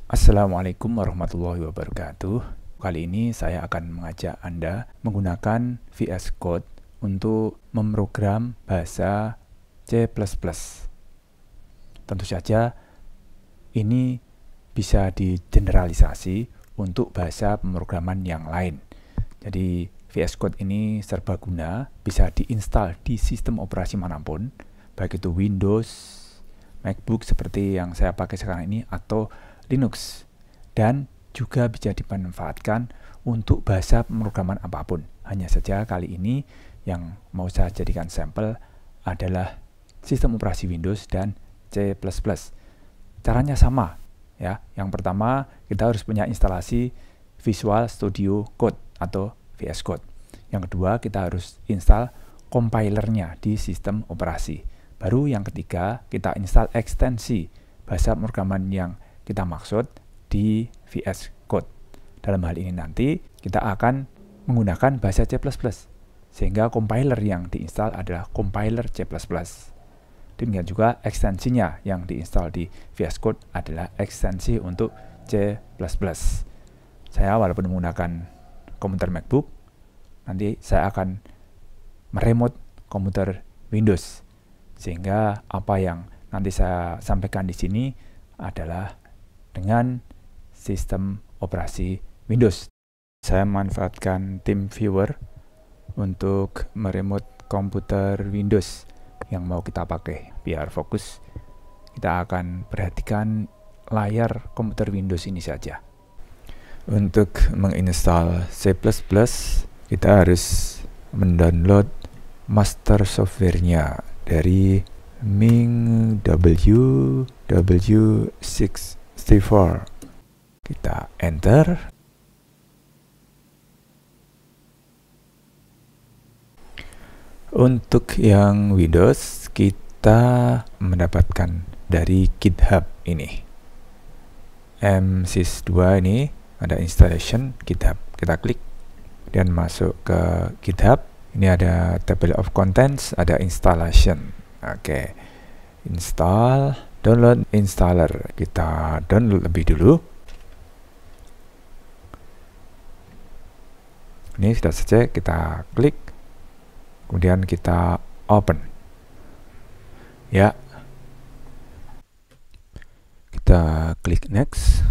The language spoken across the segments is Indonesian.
Assalamualaikum warahmatullahi wabarakatuh. Kali ini saya akan mengajak Anda menggunakan VS Code untuk memprogram bahasa C++. Tentu saja ini bisa digeneralisasi untuk bahasa pemrograman yang lain. Jadi VS Code ini serbaguna, bisa diinstal di sistem operasi manapun, baik itu Windows, MacBook seperti yang saya pakai sekarang ini, atau Linux, dan juga bisa dimanfaatkan untuk bahasa pemrograman apapun. Hanya saja kali ini yang mau saya jadikan sampel adalah sistem operasi Windows dan C++. Caranya sama ya. Yang pertama, kita harus punya instalasi Visual Studio Code atau VS Code. Yang kedua, kita harus install compilernya di sistem operasi. Baru yang ketiga, kita install ekstensi bahasa pemrograman yang kita maksud di VS Code. Dalam hal ini nanti kita akan menggunakan bahasa C++, sehingga compiler yang diinstal adalah compiler C++. Demikian juga ekstensinya yang diinstal di VS Code adalah ekstensi untuk C++. Saya walaupun menggunakan komputer MacBook, nanti saya akan meremote komputer Windows, sehingga apa yang nanti saya sampaikan di sini adalah dengan sistem operasi Windows. Saya memanfaatkan TeamViewer untuk meremote komputer Windows yang mau kita pakai. Biar fokus, kita akan perhatikan layar komputer Windows ini saja. Untuk menginstal C++, kita harus mendownload master software-nya dari Ming W64. Kita enter. Untuk yang Windows, kita mendapatkan dari GitHub ini. MSys2 ini ada installation GitHub. Kita klik dan masuk ke GitHub. Ini ada table of contents, ada installation. Oke, install, download installer. Kita download lebih dulu. Ini sudah selesai, kita klik, kemudian kita open. Ya, kita klik next.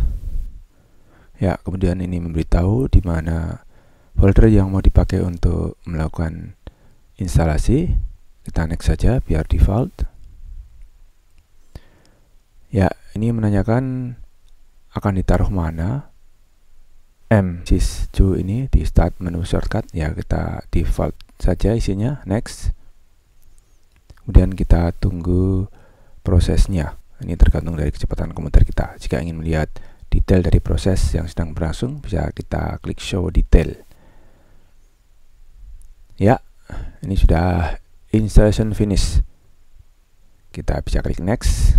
Ya, kemudian ini memberitahu di mana folder yang mau dipakai untuk melakukan instalasi. Kita next saja biar default. Ya, ini menanyakan akan ditaruh mana. MSys2 ini di start menu shortcut. Ya, kita default saja isinya. Next. Kemudian kita tunggu prosesnya. Ini tergantung dari kecepatan komputer kita. Jika ingin melihat detail dari proses yang sedang berlangsung, bisa kita klik show detail. Ya, ini sudah installation finish. Kita bisa klik next.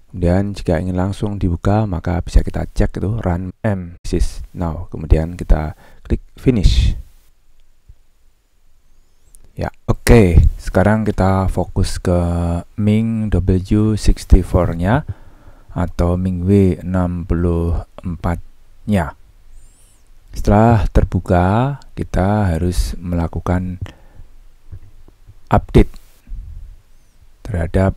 Kemudian jika ingin langsung dibuka, maka bisa kita cek itu run MSys now. Kemudian kita klik finish. Ya, oke. Sekarang kita fokus ke Ming W64-nya atau Ming W64-nya. Setelah terbuka, kita harus melakukan update terhadap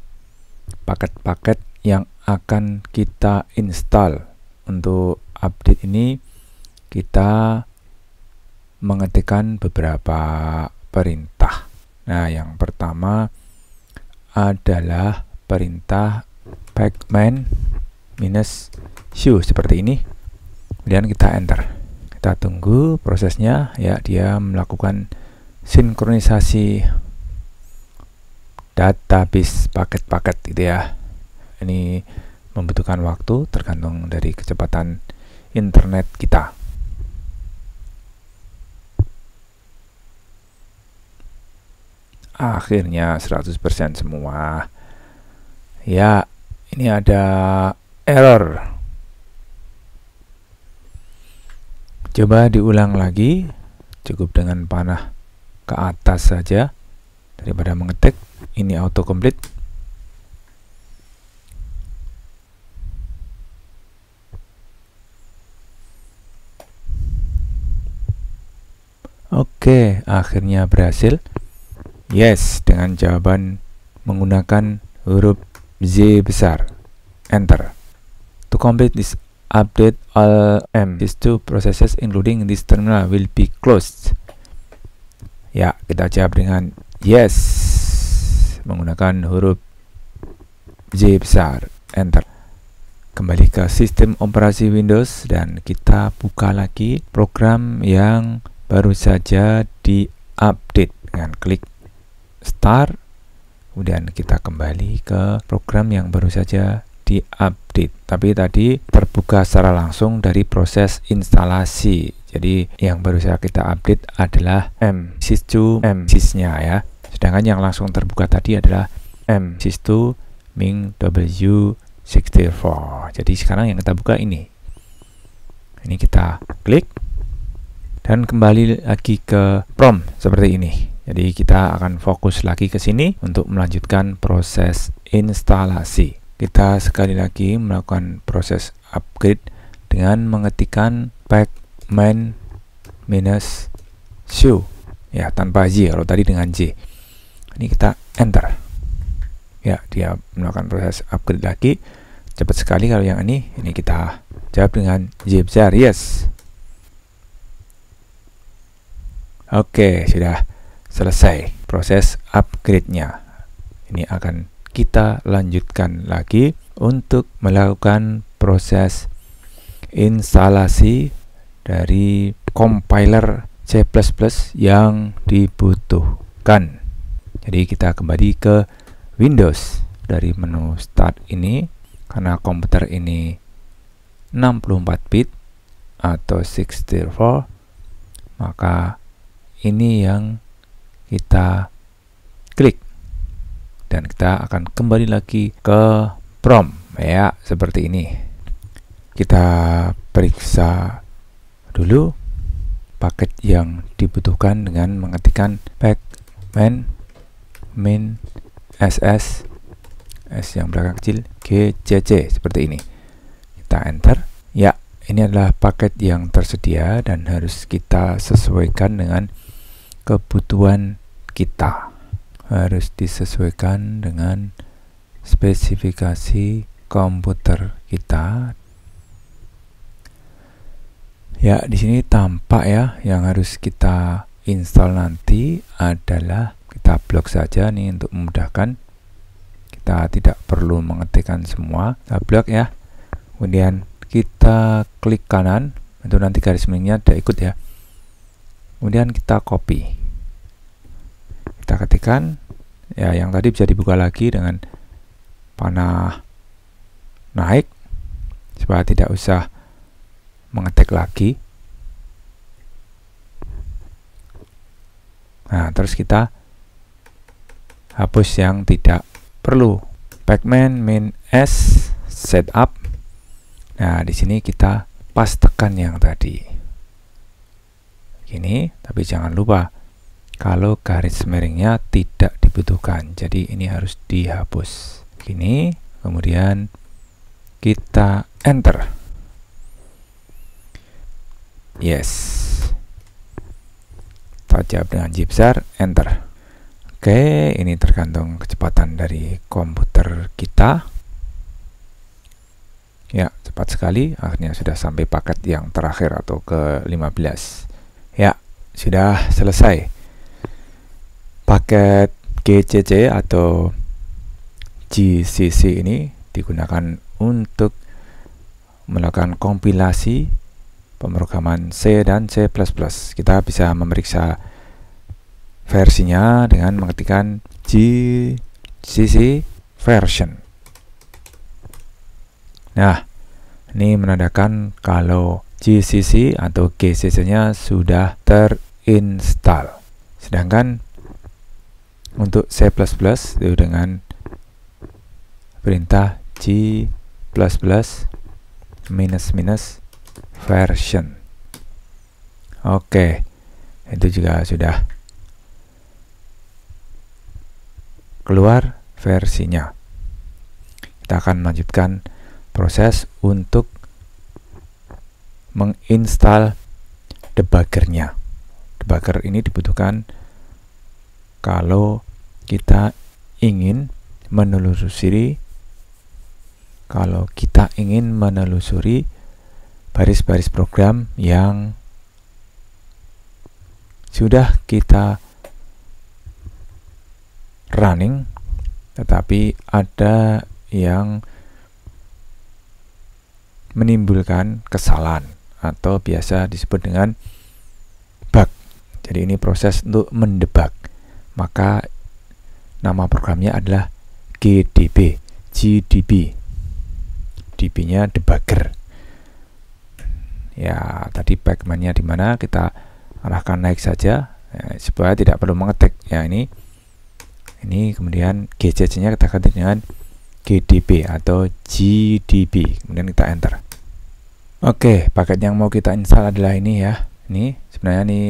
paket-paket yang akan kita install. Untuk update ini, kita mengetikkan beberapa perintah. Nah, yang pertama adalah perintah pacman-show seperti ini. Kemudian kita enter. Kita tunggu prosesnya, ya, dia melakukan sinkronisasi database paket-paket gitu ya. Ini membutuhkan waktu tergantung dari kecepatan internet kita. Akhirnya 100% semua. Ya, ini ada error. Coba diulang lagi, cukup dengan panah ke atas saja daripada mengetik. Ini autocomplete. Oke, akhirnya berhasil. Yes, dengan jawaban menggunakan huruf Z besar. Enter. To complete this update, all these 2 processes including this terminal will be closed. Ya, kita jawab dengan yes menggunakan huruf Z besar. Enter. Kembali ke sistem operasi Windows dan kita buka lagi program yang baru saja di-update dengan klik Start. Kemudian kita kembali ke program yang baru saja di-update. Tapi tadi terbuka secara langsung dari proses instalasi. Jadi yang baru saja kita update adalah MSys2 MSys-nya ya. Sedangkan yang langsung terbuka tadi adalah MSys2 Ming W64. Jadi sekarang yang kita buka ini. Ini kita klik dan kembali lagi ke prompt seperti ini. Jadi kita akan fokus lagi ke sini untuk melanjutkan proses instalasi. Kita sekali lagi melakukan proses upgrade dengan mengetikkan pacman -show ya, tanpa J, kalau tadi dengan J. Ini kita enter. Ya, dia melakukan proses upgrade lagi. Cepat sekali kalau yang ini kita jawab dengan J besar, yes. Oke, sudah selesai proses upgrade-nya. Ini akan kita lanjutkan lagi untuk melakukan proses instalasi dari compiler C++ yang dibutuhkan. Jadi kita kembali ke Windows dari menu Start ini. Karena komputer ini 64 bit atau 64, maka ini yang kita klik dan kita akan kembali lagi ke prompt ya, seperti ini. Kita periksa dulu paket yang dibutuhkan dengan mengetikkan pacman -ss S yang belakang kecil GCC seperti ini. Kita enter. Ya, ini adalah paket yang tersedia dan harus kita sesuaikan dengan kebutuhan kita. Harus disesuaikan dengan spesifikasi komputer kita. Ya, di sini tampak ya, yang harus kita install nanti adalah kita blok saja nih untuk memudahkan. Kita tidak perlu mengetikkan semua, kita blok ya. Kemudian kita klik kanan, itu nanti garis miringnya ada ikut ya. Kemudian kita copy. Kita ketikkan ya, yang tadi bisa dibuka lagi dengan panah naik supaya tidak usah mengetik lagi. Nah, terus kita hapus yang tidak perlu. Pacman -s setup. Nah, di sini kita pastekan yang tadi. Gini, tapi jangan lupa kalau garis miringnya tidak dibutuhkan. Jadi ini harus dihapus. Gini, kemudian kita enter. Yes. Kita jawab dengan J besar, enter. Oke, ini tergantung kecepatan dari komputer kita. Ya, cepat sekali. Akhirnya sudah sampai paket yang terakhir atau ke-15. Ya, sudah selesai. Paket GCC atau GCC ini digunakan untuk melakukan kompilasi pemrograman C dan C++. Kita bisa memeriksa versinya dengan mengetikkan GCC version. Nah, ini menandakan kalau GCC atau GCC-nya sudah terinstall. Sedangkan untuk C++ itu dengan perintah G++ -version. Oke, itu juga sudah keluar versinya. Kita akan melanjutkan proses untuk menginstal debuggernya. debugger ini dibutuhkan kalau kita ingin menelusuri baris-baris program yang sudah kita running, tetapi ada yang menimbulkan kesalahan atau biasa disebut dengan bug. Jadi ini proses untuk mendebug. Maka nama programnya adalah GDB. DB-nya debugger. Ya, tadi pacman-nya di mana, kita arahkan naik saja supaya tidak perlu mengetik. Ya, ini kemudian GCC-nya kita ganti dengan GDB atau GDB. Kemudian kita enter. Oke, paket yang mau kita install adalah ini ya. Ini sebenarnya ini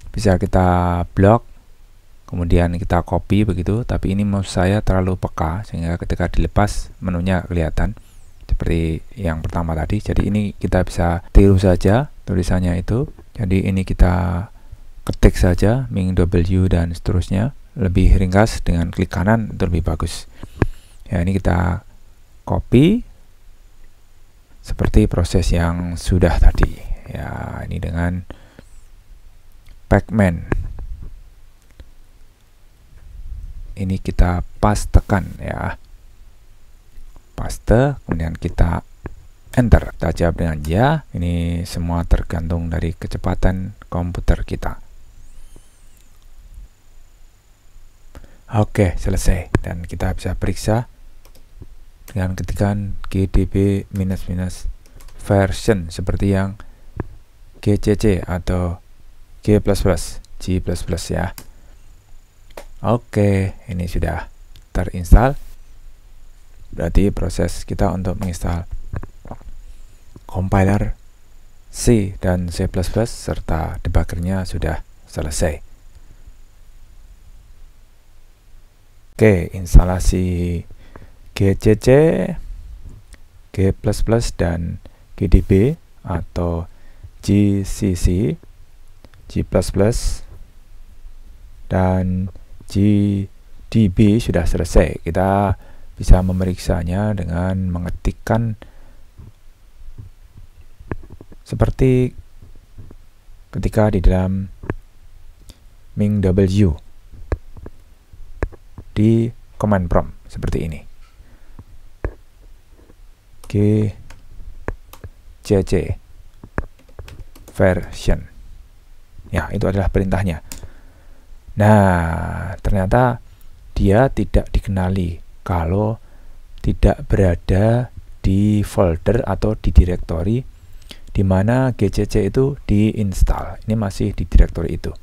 bisa kita blok, kemudian kita copy begitu, tapi ini mouse saya terlalu peka sehingga ketika dilepas menunya kelihatan seperti yang pertama tadi. Jadi ini kita bisa tiru saja tulisannya itu. Jadi ini kita ketik saja ming.w dan seterusnya, lebih ringkas dengan klik kanan itu lebih bagus. Ya, ini kita copy seperti proses yang sudah tadi. Ya, ini dengan pacman. Ini kita pastekan ya. Paste, kemudian kita enter. Kita jawab dengan ya. Ini semua tergantung dari kecepatan komputer kita. Oke, selesai. Dan kita bisa periksa dengan ketikan gdb -version seperti yang gcc atau G++ ya. Oke, ini sudah terinstall. Berarti proses kita untuk menginstal compiler C dan C++ serta debuggernya sudah selesai. Oke, instalasi GCC, G++ dan GDB atau GCC, G++ dan GDB sudah selesai. Kita bisa memeriksanya dengan mengetikkan seperti ketika di dalam ming.w di command prompt seperti ini. GCC version. Ya, itu adalah perintahnya. Nah, ternyata dia tidak dikenali kalau tidak berada di folder atau di direktori di mana GCC itu diinstal. Ini masih di direktori itu.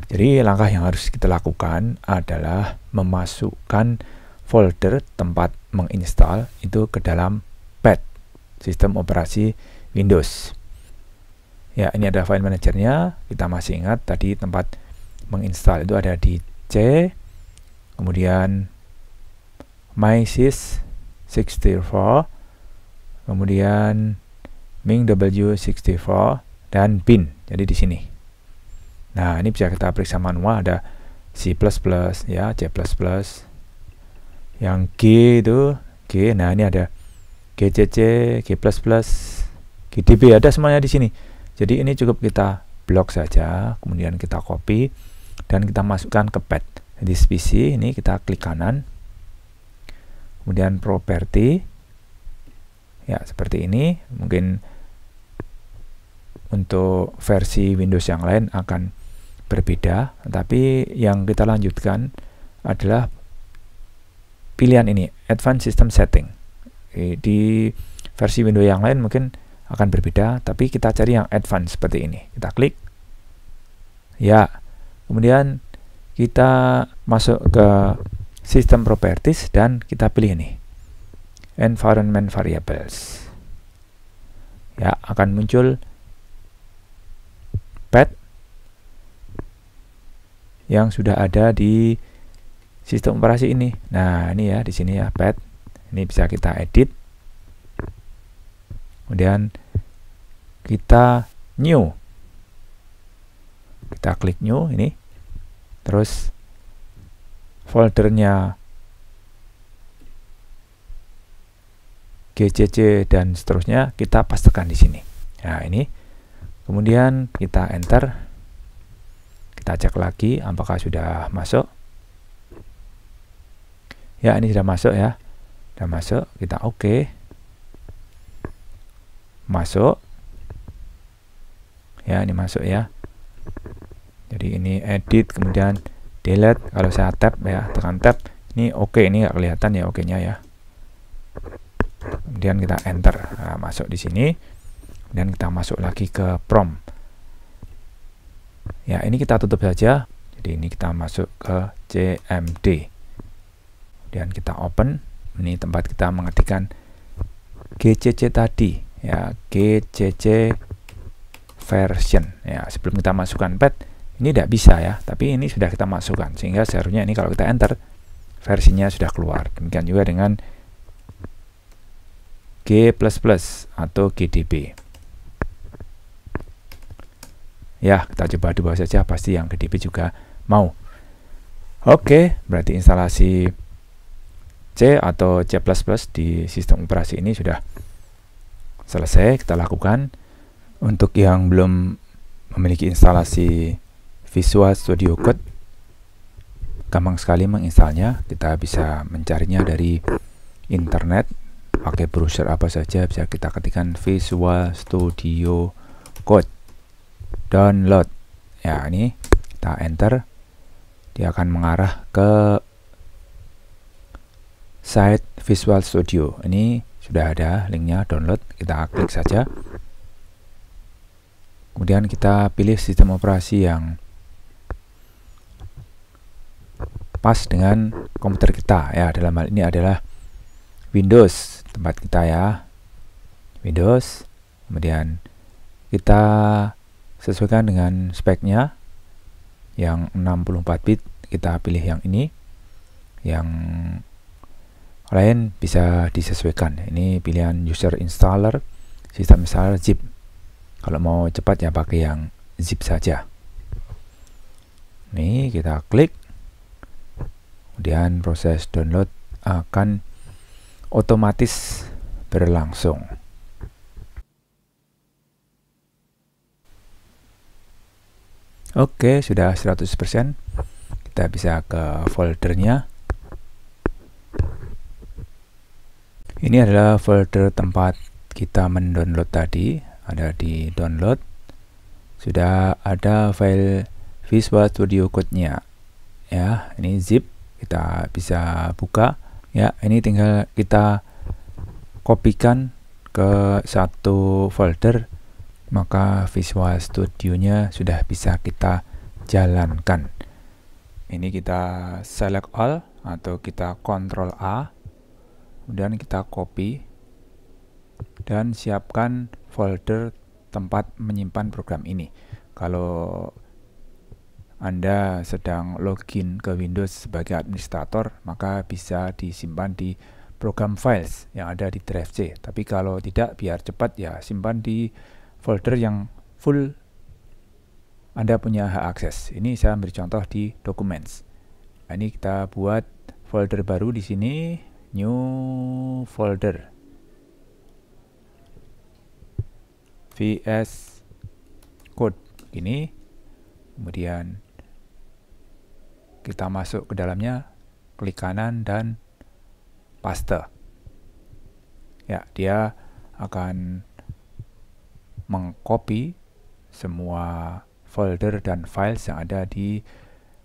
Jadi langkah yang harus kita lakukan adalah memasukkan folder tempat menginstal itu ke dalam PAT, sistem operasi Windows. Ya, ini ada file manajernya. Kita masih ingat tadi tempat menginstal itu ada di C, kemudian MySys64, kemudian ming.w64 dan bin. Jadi di sini. Nah, ini bisa kita periksa manual, ada C++ ya, C++. Yang G itu G. Nah, ini ada GCC, G++, GDB, ada semuanya di sini. Jadi ini cukup kita blok saja, kemudian kita copy dan kita masukkan ke pad. Di PC ini kita klik kanan, kemudian property. Ya, seperti ini. Mungkin untuk versi Windows yang lain akan berbeda, tapi yang kita lanjutkan adalah pilihan ini, Advanced System Setting. Di versi Windows yang lain mungkin akan berbeda, tapi kita cari yang advance seperti ini. Kita klik. Ya, kemudian kita masuk ke System Properties dan kita pilih ini, Environment Variables. Ya, akan muncul path yang sudah ada di sistem operasi ini. Nah, ini ya, di sini ya, path. Ini bisa kita edit. Kemudian kita new. kita klik new ini, terus foldernya GCC dan seterusnya kita pastekan di sini. Nah, ini kemudian kita enter, kita cek lagi apakah sudah masuk. Ya, ini sudah masuk ya, sudah masuk, kita oke. Masuk ya, ini masuk ya. Jadi ini edit, kemudian delete. Kalau saya tab ya, tekan tab, ini oke, ini nggak kelihatan ya oke-nya ya. Kemudian kita enter, nah, masuk di sini. Dan kita masuk lagi ke prompt. Ya, ini kita tutup saja. Jadi ini kita masuk ke CMD. Dan kita open. Ini tempat kita mengetikkan GCC tadi. Ya, GCC version. Ya, sebelum kita masukkan path, ini tidak bisa ya. Tapi ini sudah kita masukkan. Sehingga seharusnya ini kalau kita enter, versinya sudah keluar. Demikian juga dengan G++ atau GDB. Ya, kita coba dua saja, pasti yang GDB juga mau. Oke, berarti instalasi C atau C++ di sistem operasi ini sudah selesai kita lakukan. Untuk yang belum memiliki instalasi Visual Studio Code, gampang sekali menginstalnya. Kita bisa mencarinya dari internet, pakai browser apa saja, bisa kita ketikkan Visual Studio Code download. Ya, ini kita enter, dia akan mengarah ke site Visual Studio. Ini sudah ada linknya, download, kita klik saja. Kemudian kita pilih sistem operasi yang pas dengan komputer kita ya. Dalam hal ini adalah Windows tempat kita ya, Windows. Kemudian kita sesuaikan dengan speknya yang 64 bit, kita pilih yang ini. Yang lain bisa disesuaikan. Ini pilihan user installer, sistem installer zip. Kalau mau cepat ya pakai yang zip saja. Ini kita klik, kemudian proses download akan otomatis berlangsung. Oke, sudah 100%. Kita bisa ke foldernya. Ini adalah folder tempat kita mendownload tadi. Ada di download. Sudah ada file Visual Studio Code-nya. Ya, ini zip. Kita bisa buka. Ya, ini tinggal kita kopikan ke satu folder, maka Visual Studio-nya sudah bisa kita jalankan. Ini kita select all atau kita Ctrl A, kemudian kita copy dan siapkan folder tempat menyimpan program ini. Kalau Anda sedang login ke Windows sebagai administrator, maka bisa disimpan di program files yang ada di drive C. Tapi kalau tidak, biar cepat ya simpan di folder yang full Anda punya hak akses. Ini saya ambil contoh di documents. Nah, ini kita buat folder baru di sini, new folder VS Code ini. Kemudian kita masuk ke dalamnya, klik kanan dan paste. Ya, dia akan mengcopy semua folder dan files yang ada di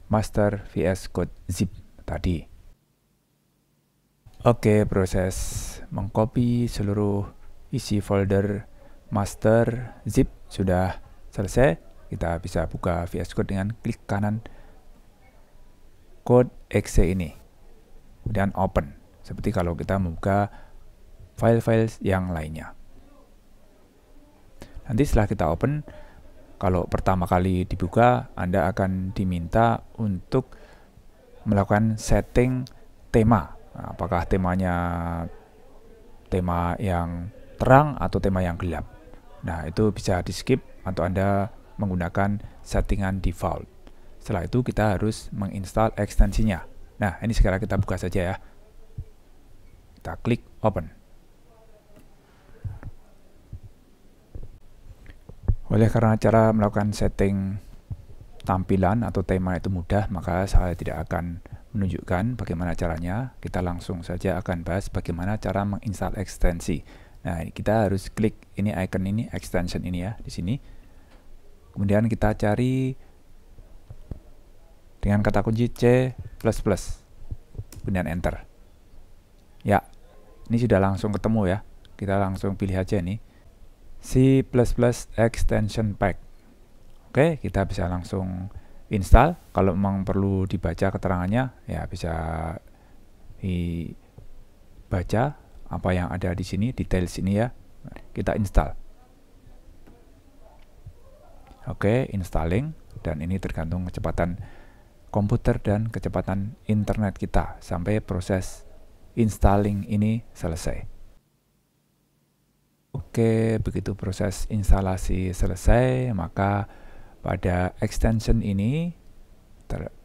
master VS Code zip tadi. Oke, proses mengcopy seluruh isi folder master zip sudah selesai. Kita bisa buka VS Code dengan klik kanan code exe ini, kemudian open, seperti kalau kita membuka file-file yang lainnya. Nanti setelah kita open, kalau pertama kali dibuka, Anda akan diminta untuk melakukan setting tema. Nah, apakah temanya tema yang terang atau tema yang gelap. Nah, itu bisa di skip atau Anda menggunakan settingan default. Setelah itu kita harus menginstal ekstensinya. Nah, ini sekarang kita buka saja ya. Kita klik open. Oleh karena cara melakukan setting tampilan atau tema itu mudah, maka saya tidak akan menunjukkan bagaimana caranya. Kita langsung saja akan bahas bagaimana cara menginstal ekstensi. Nah, kita harus klik ini icon ini, extension ini ya, di sini. Kemudian kita cari dengan kata kunci C++, kemudian enter. Ya, ini sudah langsung ketemu ya. Kita langsung pilih aja nih, C++ Extension Pack. Oke, kita bisa langsung install. Kalau memang perlu dibaca keterangannya, ya bisa dibaca apa yang ada di sini, detail sini ya. Kita install. Oke, installing, dan ini tergantung kecepatan komputer dan kecepatan internet kita sampai proses installing ini selesai. Oke, begitu proses instalasi selesai, maka pada extension ini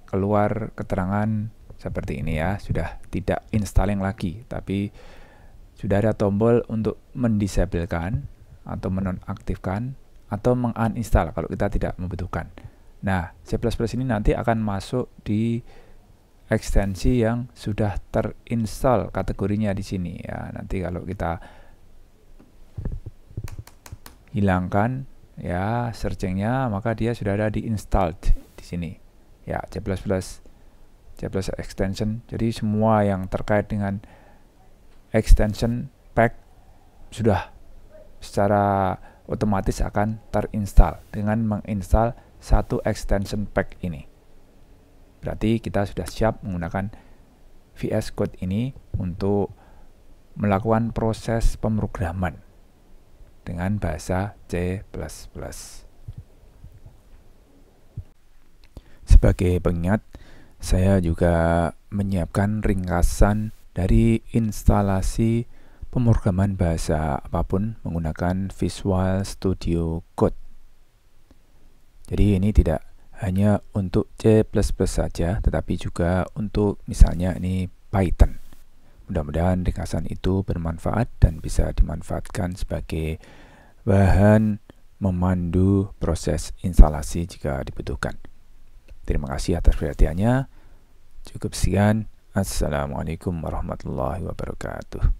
keluar keterangan seperti ini ya, sudah tidak installing lagi, tapi sudah ada tombol untuk mendisablekan atau menonaktifkan atau menguninstall kalau kita tidak membutuhkan. Nah, C++ ini nanti akan masuk di ekstensi yang sudah terinstall kategorinya di sini ya. Nanti kalau kita hilangkan ya searchingnya, maka dia sudah ada di installed di sini ya, C++ extension. Jadi semua yang terkait dengan extension pack sudah secara otomatis akan terinstall dengan menginstal satu extension pack ini. Berarti kita sudah siap menggunakan VS Code ini untuk melakukan proses pemrograman dengan bahasa C++. Sebagai pengingat, saya juga menyiapkan ringkasan dari instalasi pemrograman bahasa apapun menggunakan Visual Studio Code. Jadi ini tidak hanya untuk C++ saja, tetapi juga untuk misalnya ini Python. Mudah-mudahan ringkasan itu bermanfaat dan bisa dimanfaatkan sebagai bahan memandu proses instalasi jika dibutuhkan. Terima kasih atas perhatiannya. Cukup sekian. Assalamualaikum warahmatullahi wabarakatuh.